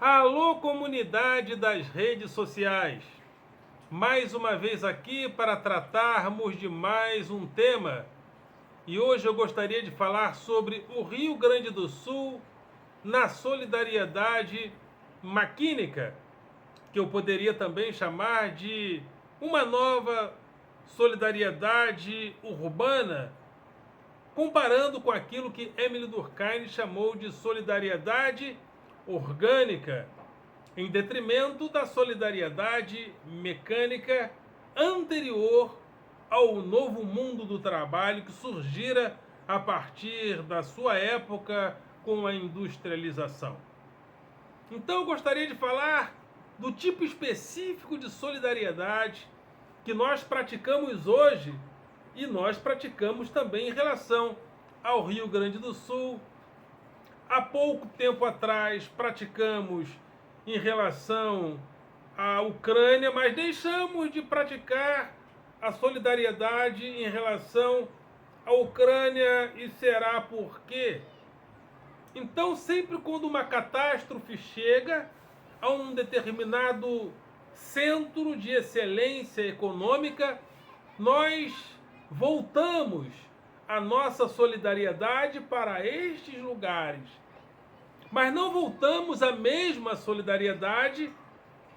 Alô, comunidade das redes sociais! Mais uma vez aqui para tratarmos de mais um tema. E hoje eu gostaria de falar sobre o Rio Grande do Sul na solidariedade maquínica, que eu poderia também chamar de uma nova solidariedade urbana, comparando com aquilo que Emile Durkheim chamou de solidariedade orgânica, em detrimento da solidariedade mecânica anterior ao novo mundo do trabalho que surgira a partir da sua época com a industrialização. Então eu gostaria de falar do tipo específico de solidariedade que nós praticamos hoje e nós praticamos também em relação ao Rio Grande do Sul. Há pouco tempo atrás praticamos em relação à Ucrânia, mas deixamos de praticar a solidariedade em relação à Ucrânia, e será por quê? Então, sempre quando uma catástrofe chega a um determinado centro de excelência econômica, nós voltamos a nossa solidariedade para estes lugares. Mas não voltamos a mesma solidariedade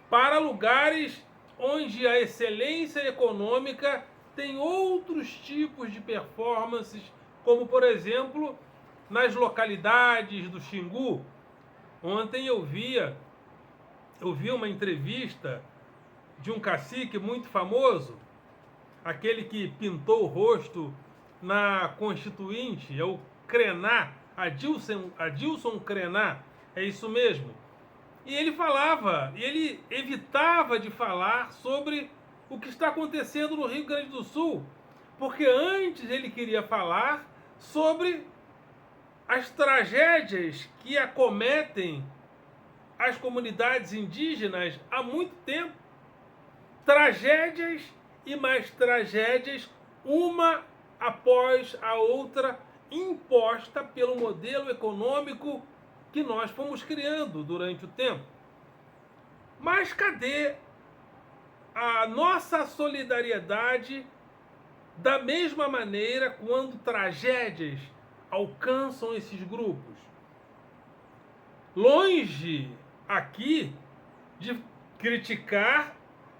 para lugares onde a excelência econômica tem outros tipos de performances, como por exemplo nas localidades do Xingu. Ontem eu vi uma entrevista de um cacique muito famoso, aquele que pintou o rosto na Constituinte, é o Krená, Adilson Krená, é isso mesmo. E ele evitava de falar sobre o que está acontecendo no Rio Grande do Sul, porque antes ele queria falar sobre as tragédias que acometem as comunidades indígenas há muito tempo. Tragédias e mais tragédias, uma após a outra, imposta pelo modelo econômico que nós fomos criando durante o tempo. Mas cadê a nossa solidariedade da mesma maneira quando tragédias alcançam esses grupos? Longe aqui de criticar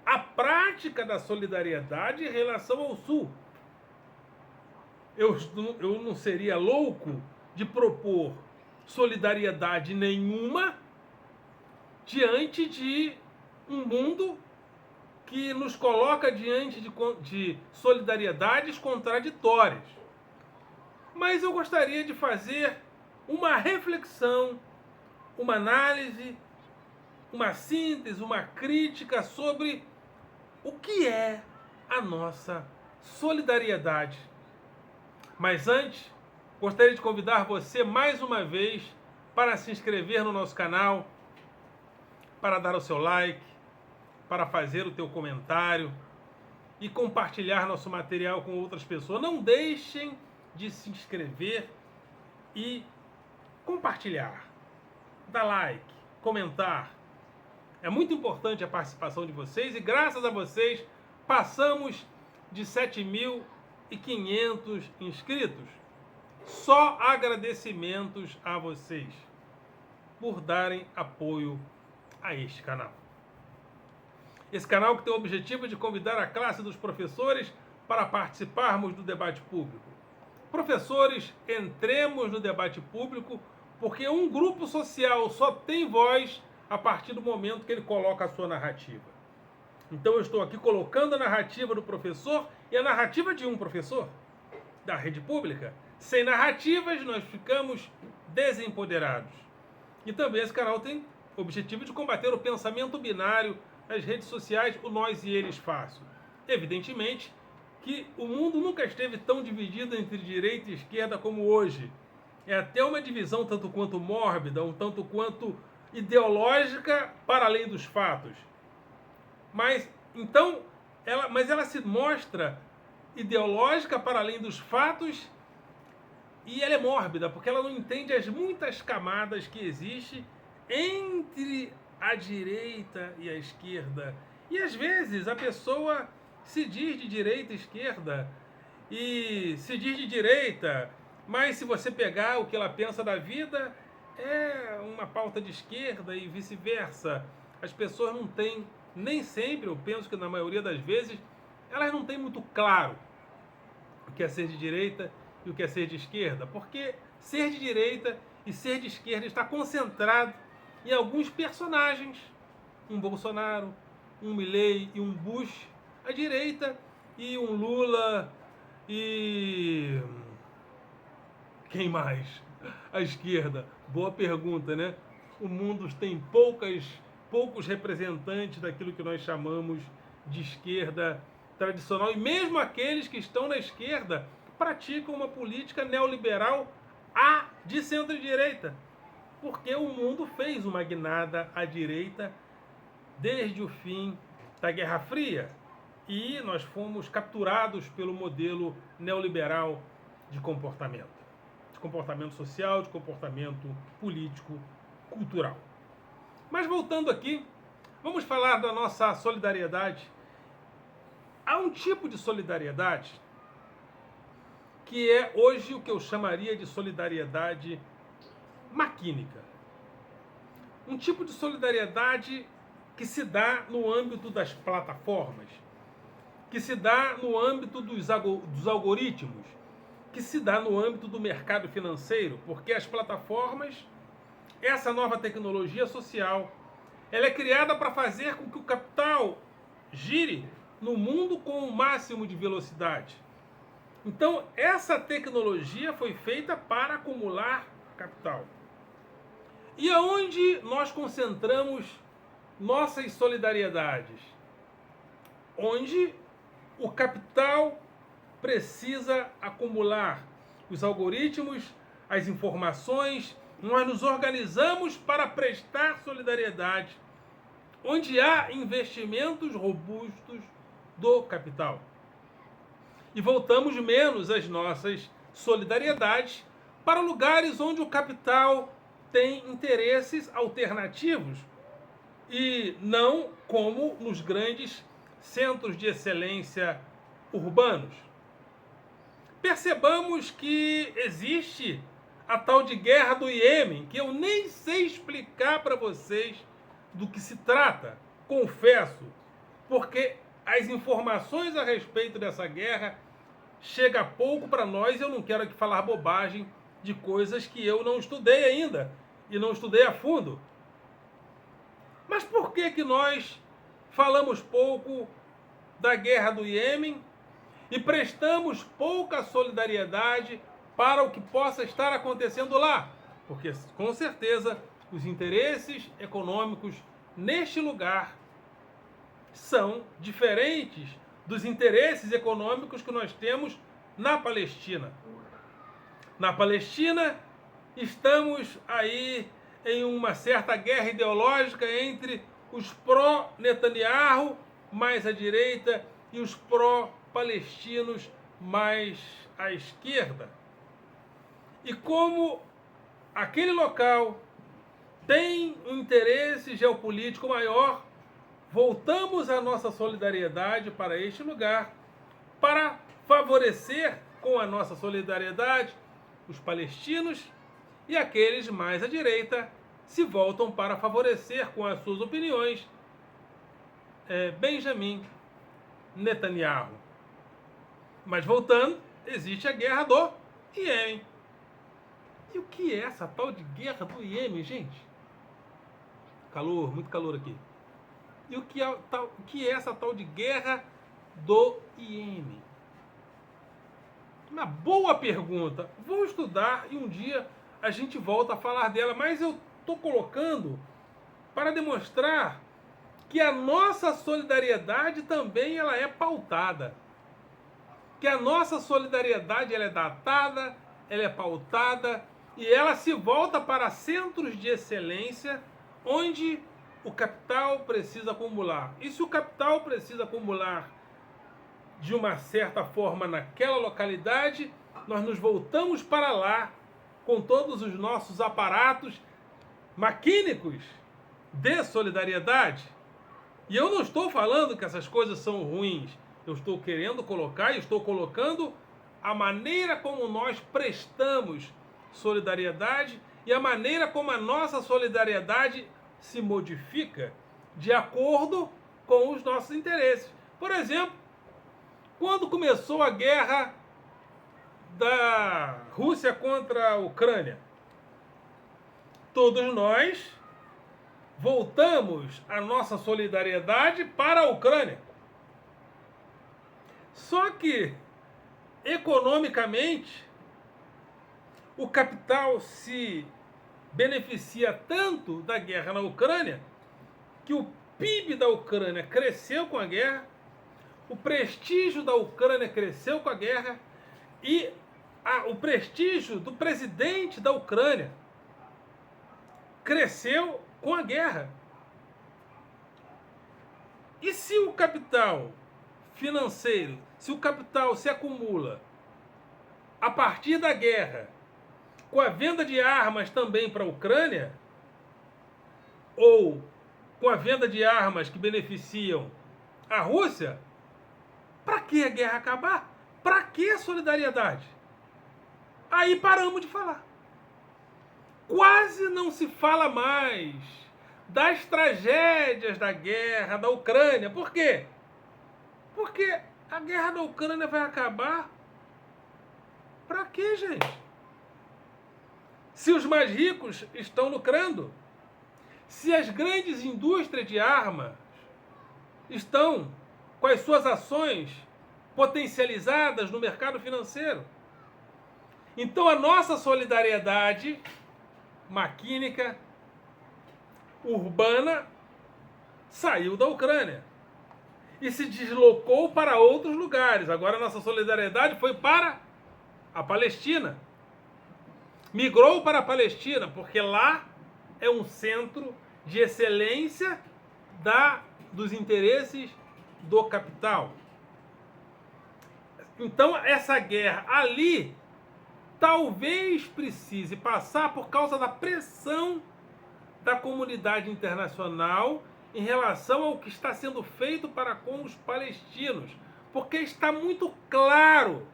a prática da solidariedade em relação ao Sul. Eu não seria louco de propor solidariedade nenhuma diante de um mundo que nos coloca diante de solidariedades contraditórias. Mas eu gostaria de fazer uma reflexão, uma análise, uma síntese, uma crítica sobre o que é a nossa solidariedade. Mas antes, gostaria de convidar você mais uma vez para se inscrever no nosso canal, para dar o seu like, para fazer o teu comentário e compartilhar nosso material com outras pessoas. Não deixem de se inscrever e compartilhar, dar like, comentar. É muito importante a participação de vocês e graças a vocês passamos de 7.500 inscritos. Só agradecimentos a vocês por darem apoio a este canal. Esse canal que tem o objetivo de convidar a classe dos professores para participarmos do debate público. Professores, entremos no debate público, porque um grupo social só tem voz a partir do momento que ele coloca a sua narrativa. Então eu estou aqui colocando a narrativa do professor e a narrativa de um professor da rede pública. Sem narrativas, nós ficamos desempoderados. E também esse canal tem o objetivo de combater o pensamento binário nas redes sociais, o nós e eles fácil. Evidentemente que o mundo nunca esteve tão dividido entre direita e esquerda como hoje. É até uma divisão tanto quanto mórbida, um tanto quanto ideológica para além dos fatos. Mas ela se mostra ideológica para além dos fatos e ela é mórbida, porque ela não entende as muitas camadas que existem entre a direita e a esquerda. E às vezes a pessoa se diz de direita e esquerda e se diz de direita, mas se você pegar o que ela pensa da vida, é uma pauta de esquerda e vice-versa. As pessoas não têm, nem sempre, eu penso que na maioria das vezes, elas não têm muito claro o que é ser de direita e o que é ser de esquerda, porque ser de direita e ser de esquerda está concentrado em alguns personagens, um Bolsonaro, um Milei e um Bush, à direita, e um Lula e quem mais? À esquerda. Boa pergunta, né? O mundo tem poucos representantes daquilo que nós chamamos de esquerda tradicional, e mesmo aqueles que estão na esquerda praticam uma política neoliberal de centro-direita, porque o mundo fez uma guinada à direita desde o fim da Guerra Fria e nós fomos capturados pelo modelo neoliberal de comportamento social, de comportamento político, cultural. Mas voltando aqui, vamos falar da nossa solidariedade. Há um tipo de solidariedade que é hoje o que eu chamaria de solidariedade maquínica. Um tipo de solidariedade que se dá no âmbito das plataformas, que se dá no âmbito dos algoritmos, que se dá no âmbito do mercado financeiro, porque as plataformas, essa nova tecnologia social, ela é criada para fazer com que o capital gire no mundo com o máximo de velocidade. Então, essa tecnologia foi feita para acumular capital. E aonde nós concentramos nossas solidariedades? Onde o capital precisa acumular os algoritmos, as informações, nós nos organizamos para prestar solidariedade, onde há investimentos robustos do capital. E voltamos menos as nossas solidariedades para lugares onde o capital tem interesses alternativos e não como nos grandes centros de excelência urbanos. Percebamos que existe a tal de guerra do Iêmen, que eu nem sei explicar para vocês do que se trata, confesso, porque as informações a respeito dessa guerra chegam pouco para nós e eu não quero aqui falar bobagem de coisas que eu não estudei ainda e não estudei a fundo. Mas por que nós falamos pouco da guerra do Iêmen e prestamos pouca solidariedade para o que possa estar acontecendo lá? Porque, com certeza, os interesses econômicos neste lugar são diferentes dos interesses econômicos que nós temos na Palestina. Na Palestina, estamos aí em uma certa guerra ideológica entre os pró-Netanyahu, mais à direita, e os pró-palestinos, mais à esquerda. E como aquele local tem um interesse geopolítico maior, voltamos a nossa solidariedade para este lugar, para favorecer com a nossa solidariedade os palestinos, e aqueles mais à direita se voltam para favorecer com as suas opiniões Benjamin Netanyahu. Mas voltando, existe a guerra do Iêmen. E o que é essa tal de guerra do Iêmen, gente? Calor, muito calor aqui. E o que é essa tal de guerra do Iêmen? Uma boa pergunta. Vou estudar e um dia a gente volta a falar dela, mas eu estou colocando para demonstrar que a nossa solidariedade também ela é pautada. Que a nossa solidariedade ela é datada, ela é pautada e ela se volta para centros de excelência onde o capital precisa acumular. E se o capital precisa acumular de uma certa forma naquela localidade, nós nos voltamos para lá com todos os nossos aparatos maquínicos de solidariedade. E eu não estou falando que essas coisas são ruins. Eu estou querendo colocar e estou colocando a maneira como nós prestamos solidariedade e a maneira como a nossa solidariedade se modifica de acordo com os nossos interesses. Por exemplo, quando começou a guerra da Rússia contra a Ucrânia, todos nós voltamos a nossa solidariedade para a Ucrânia. Só que, economicamente, o capital se beneficia tanto da guerra na Ucrânia que o PIB da Ucrânia cresceu com a guerra, o prestígio da Ucrânia cresceu com a guerra e o prestígio do presidente da Ucrânia cresceu com a guerra. E se o capital financeiro, se o capital se acumula a partir da guerra, com a venda de armas também para a Ucrânia, ou com a venda de armas que beneficiam a Rússia, para que a guerra acabar? Para que a solidariedade? Aí paramos de falar. Quase não se fala mais das tragédias da guerra da Ucrânia. Por quê? Porque a guerra da Ucrânia vai acabar. Para quê, gente? Se os mais ricos estão lucrando, se as grandes indústrias de armas estão com as suas ações potencializadas no mercado financeiro, então a nossa solidariedade maquínica, urbana, saiu da Ucrânia e se deslocou para outros lugares. Agora a nossa solidariedade foi para a Palestina. Migrou para a Palestina, porque lá é um centro de excelência dos interesses do capital. Então essa guerra ali talvez precise passar por causa da pressão da comunidade internacional em relação ao que está sendo feito para com os palestinos. Porque está muito claro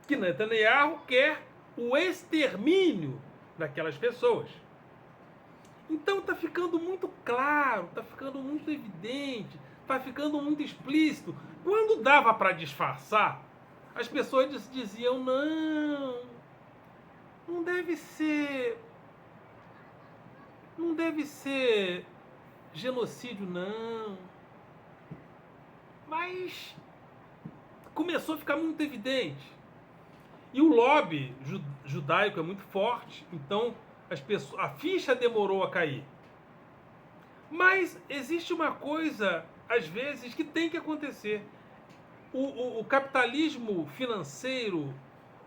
que Netanyahu quer o extermínio daquelas pessoas. Então está ficando muito claro, está ficando muito evidente, está ficando muito explícito. Quando dava para disfarçar, as pessoas diziam, não deve ser genocídio, não. Mas começou a ficar muito evidente. E o lobby judaico é muito forte, então a ficha demorou a cair. Mas existe uma coisa, às vezes, que tem que acontecer. O capitalismo financeiro,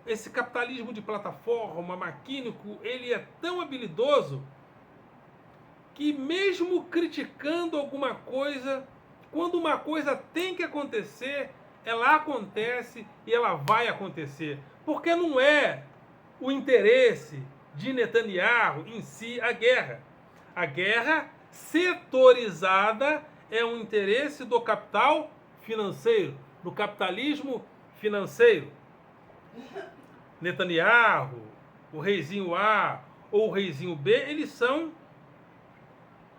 esse capitalismo de plataforma, maquínico, ele é tão habilidoso que mesmo criticando alguma coisa, quando uma coisa tem que acontecer, ela acontece e ela vai acontecer. Porque não é o interesse de Netanyahu em si a guerra. A guerra setorizada é um interesse do capital financeiro, do capitalismo financeiro. Netanyahu, o reizinho A ou o reizinho B, eles são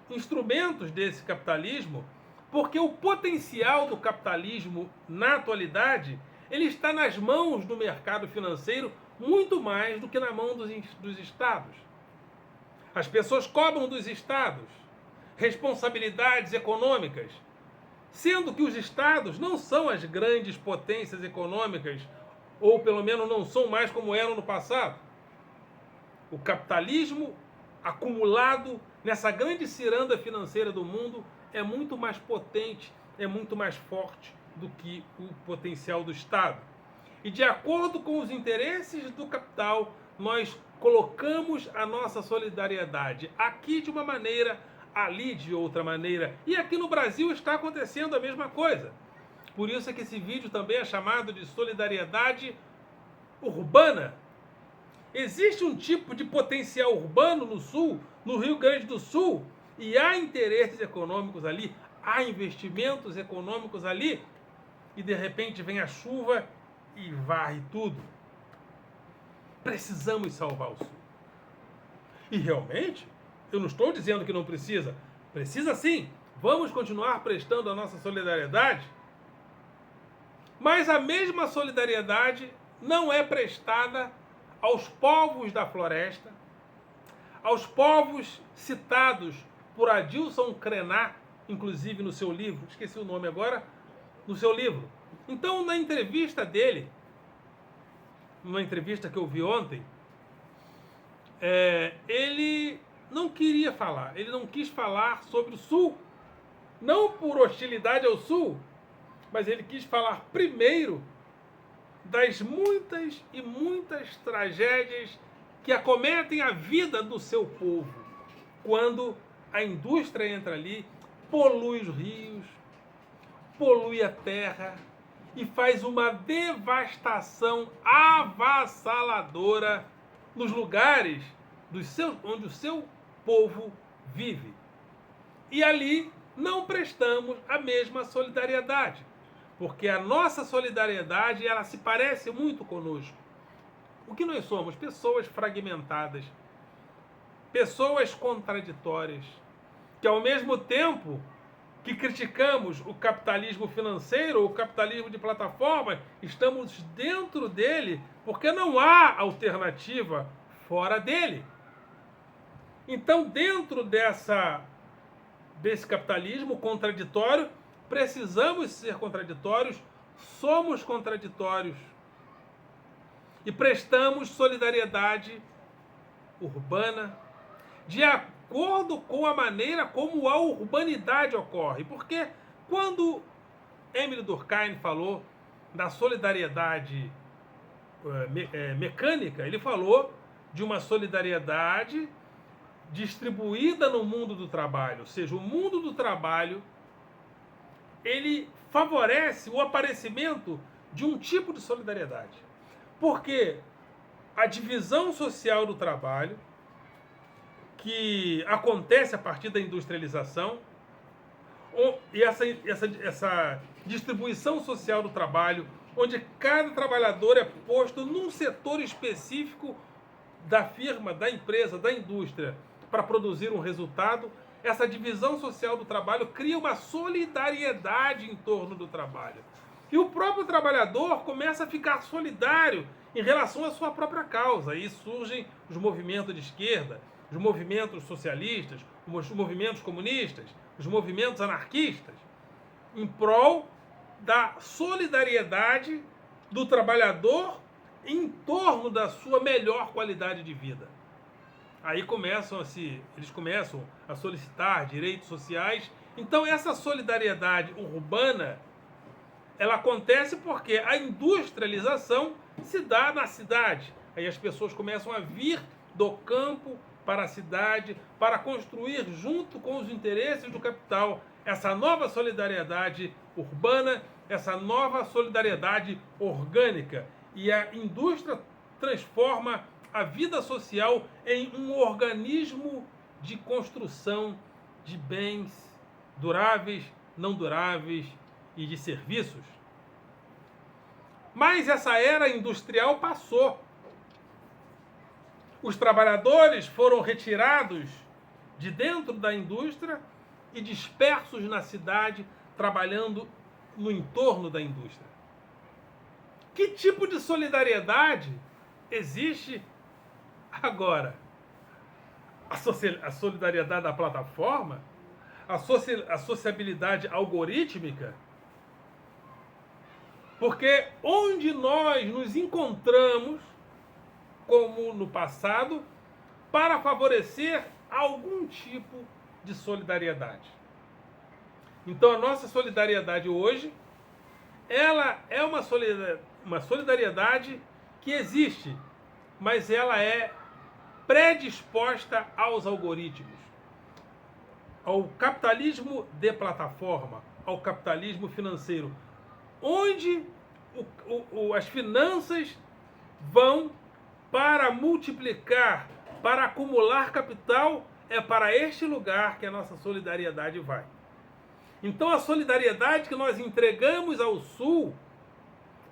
instrumentos desse capitalismo, porque o potencial do capitalismo na atualidade ele está nas mãos do mercado financeiro muito mais do que na mão dos estados. As pessoas cobram dos estados responsabilidades econômicas, sendo que os estados não são as grandes potências econômicas, ou pelo menos não são mais como eram no passado. O capitalismo acumulado nessa grande ciranda financeira do mundo é muito mais potente, é muito mais forte do que o potencial do Estado. E de acordo com os interesses do capital, nós colocamos a nossa solidariedade aqui de uma maneira, ali de outra maneira. E aqui no Brasil está acontecendo a mesma coisa. Por isso é que esse vídeo também é chamado de solidariedade urbana. Existe um tipo de potencial urbano no Sul, no Rio Grande do Sul e há interesses econômicos ali, há investimentos econômicos ali, e de repente vem a chuva e varre tudo. Precisamos salvar o Sul. E realmente, eu não estou dizendo que não precisa. Precisa sim. Vamos continuar prestando a nossa solidariedade. Mas a mesma solidariedade não é prestada aos povos da floresta, aos povos citados por Adilson Krenar, inclusive no seu livro, esqueci o nome agora, no seu livro. Então, na entrevista dele, numa entrevista que eu vi ontem, ele não queria falar, ele não quis falar sobre o Sul, não por hostilidade ao Sul, mas ele quis falar primeiro das muitas e muitas tragédias que acometem a vida do seu povo, quando a indústria entra ali, polui os rios, polui a terra e faz uma devastação avassaladora nos lugares onde o seu povo vive. E ali não prestamos a mesma solidariedade, porque a nossa solidariedade ela se parece muito conosco. O que nós somos? Pessoas fragmentadas, pessoas contraditórias, que ao mesmo tempo que criticamos o capitalismo financeiro, o capitalismo de plataforma, estamos dentro dele porque não há alternativa fora dele. Então, dentro desse capitalismo contraditório, precisamos ser contraditórios, somos contraditórios e prestamos solidariedade urbana de acordo com a maneira como a urbanidade ocorre. Porque quando Émile Durkheim falou da solidariedade mecânica, ele falou de uma solidariedade distribuída no mundo do trabalho, ou seja, o mundo do trabalho ele favorece o aparecimento de um tipo de solidariedade. Porque a divisão social do trabalho, que acontece a partir da industrialização, e essa distribuição social do trabalho, onde cada trabalhador é posto num setor específico da firma, da empresa, da indústria, para produzir um resultado, essa divisão social do trabalho cria uma solidariedade em torno do trabalho. E o próprio trabalhador começa a ficar solidário em relação à sua própria causa. Aí surgem os movimentos de esquerda, os movimentos socialistas, os movimentos comunistas, os movimentos anarquistas, em prol da solidariedade do trabalhador em torno da sua melhor qualidade de vida. Aí eles começam a solicitar direitos sociais. Então essa solidariedade urbana, ela acontece porque a industrialização se dá na cidade. Aí as pessoas começam a vir do campo para a cidade, para construir junto com os interesses do capital essa nova solidariedade urbana, essa nova solidariedade orgânica. E a indústria transforma a vida social em um organismo de construção de bens duráveis, não duráveis e de serviços. Mas essa era industrial passou. Os trabalhadores foram retirados de dentro da indústria e dispersos na cidade, trabalhando no entorno da indústria. Que tipo de solidariedade existe agora? A solidariedade da plataforma? A sociabilidade algorítmica? Porque onde nós nos encontramos, como no passado, para favorecer algum tipo de solidariedade. Então a nossa solidariedade hoje, ela é uma solidariedade que existe, mas ela é predisposta aos algoritmos, ao capitalismo de plataforma, ao capitalismo financeiro, onde as finanças vão para multiplicar, para acumular capital é para este lugar que a nossa solidariedade vai. Então a solidariedade que nós entregamos ao Sul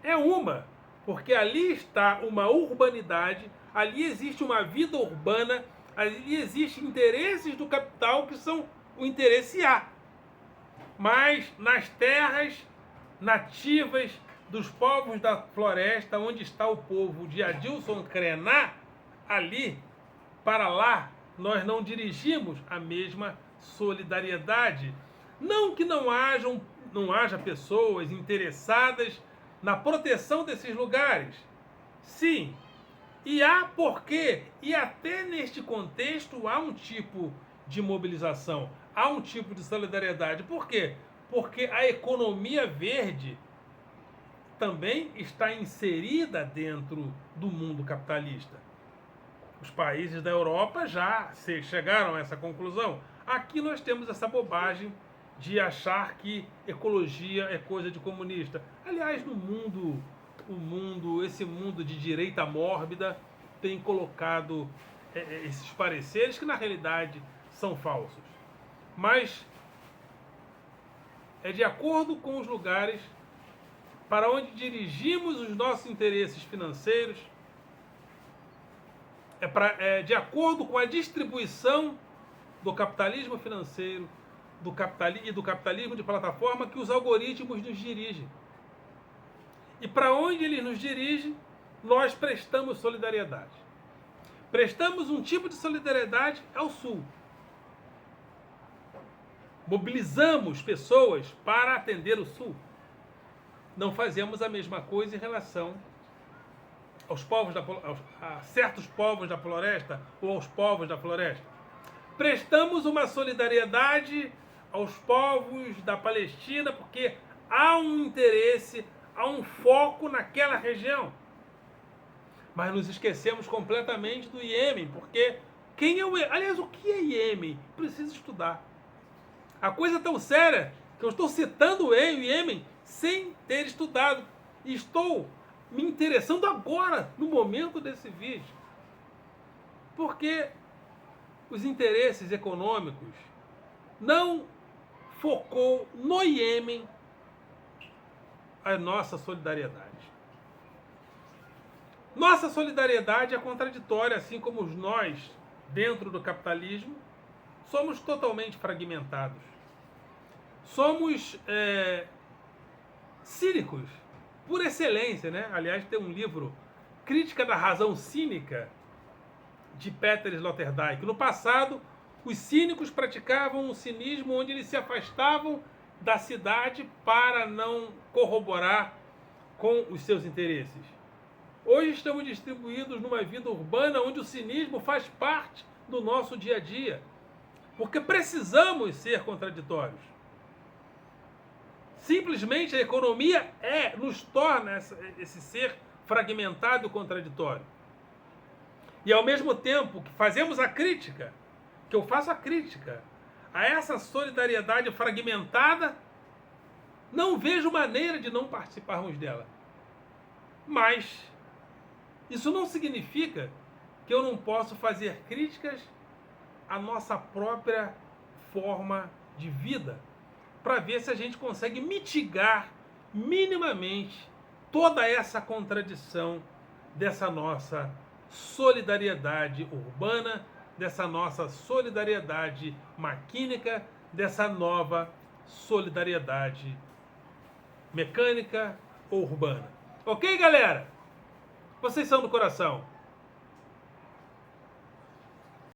é uma, porque ali está uma urbanidade, ali existe uma vida urbana, ali existem interesses do capital que são o interesse A. Mas nas terras nativas dos povos da floresta, onde está o povo de Adilson Krenar, ali, para lá, nós não dirigimos a mesma solidariedade. Não que não haja pessoas interessadas na proteção desses lugares. Sim, e há porquê, e até neste contexto há um tipo de mobilização, há um tipo de solidariedade. Por quê? Porque a economia verde também está inserida dentro do mundo capitalista. Os países da Europa já chegaram a essa conclusão. Aqui nós temos essa bobagem de achar que ecologia é coisa de comunista. Aliás, no mundo, esse mundo de direita mórbida tem colocado esses pareceres que na realidade são falsos. Mas é de acordo com os lugares para onde dirigimos os nossos interesses financeiros, é de acordo com a distribuição do capitalismo financeiro e do capitalismo de plataforma que os algoritmos nos dirigem. E para onde eles nos dirigem, nós prestamos solidariedade. Prestamos um tipo de solidariedade ao Sul. Mobilizamos pessoas para atender o Sul. Não fazemos a mesma coisa em relação a certos povos da floresta ou aos povos da floresta. Prestamos uma solidariedade aos povos da Palestina porque há um interesse, há um foco naquela região. Mas nos esquecemos completamente do Iêmen, porque aliás, o que é Iêmen? Preciso estudar. A coisa é tão séria que eu estou citando o Iêmen sem ter estudado. E estou me interessando agora, no momento desse vídeo. Porque os interesses econômicos não focou no Iêmen a nossa solidariedade. Nossa solidariedade é contraditória, assim como nós, dentro do capitalismo, somos totalmente fragmentados. Somos cínicos, por excelência, né? Aliás, tem um livro, Crítica da Razão Cínica, de Peter Sloterdijk. No passado, os cínicos praticavam um cinismo onde eles se afastavam da cidade para não corroborar com os seus interesses. Hoje estamos distribuídos numa vida urbana onde o cinismo faz parte do nosso dia a dia, porque precisamos ser contraditórios. Simplesmente a economia nos torna esse ser fragmentado e contraditório. E ao mesmo tempo que fazemos a crítica, que eu faço a crítica a essa solidariedade fragmentada, não vejo maneira de não participarmos dela. Mas isso não significa que eu não posso fazer críticas à nossa própria forma de vida, para ver se a gente consegue mitigar minimamente toda essa contradição dessa nossa solidariedade urbana, dessa nossa solidariedade maquínica, dessa nova solidariedade mecânica ou urbana. Ok, galera? Vocês são do coração.